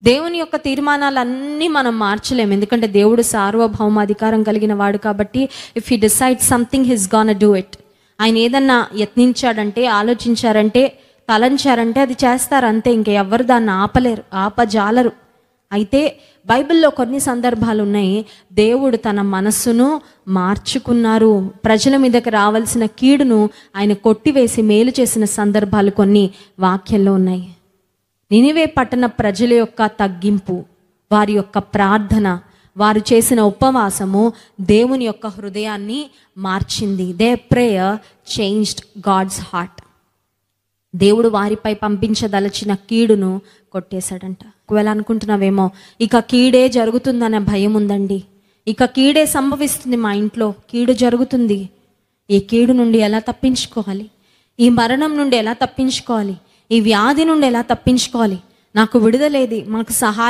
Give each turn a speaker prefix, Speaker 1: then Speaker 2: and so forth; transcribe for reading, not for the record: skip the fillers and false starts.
Speaker 1: దేవుని యొక్క తీర్మానాలన్నీ మనం మార్చలేము, ఎందుకంటే దేవుడు సార్వభౌమాధికారం కలిగిన వాడు. కాబట్టి if he decide something his gone do it. ఆయన ఏదన్నా యత్నించాడంటే, ఆలోచించారంటే, తలంచారంటే అది చేస్తారు అంతే. ఇంక ఎవరు దాన్ని ఆపలేరు, ఆపజాలరు. అయితే బైబిల్లో కొన్ని సందర్భాలు ఉన్నాయి, దేవుడు తన మనస్సును మార్చుకున్నారు. ప్రజల మీదకి రావాల్సిన కీడును ఆయన కొట్టివేసి మేలు చేసిన సందర్భాలు కొన్ని వాక్యంలో ఉన్నాయి. నినివే పట్టణ ప్రజల యొక్క తగ్గింపు, వారి యొక్క ప్రార్థన, వారు చేసిన ఉపవాసము దేవుని యొక్క హృదయాన్ని మార్చింది. They prayer changed God's heart. దేవుడు వారిపై పంపించదలచిన కీడును కొట్టేశాడంట. ఒకవేళ అనుకుంటున్నావేమో, ఇక కీడే జరుగుతుందనే భయం ఉందండి, ఇక కీడే సంభవిస్తుంది, మా ఇంట్లో కీడు జరుగుతుంది, ఈ కీడు నుండి ఎలా తప్పించుకోవాలి, ఈ మరణం నుండి ఎలా తప్పించుకోవాలి, ఈ వ్యాధి నుండి ఎలా తప్పించుకోవాలి, నాకు విడుదలేది, మాకు సహాయం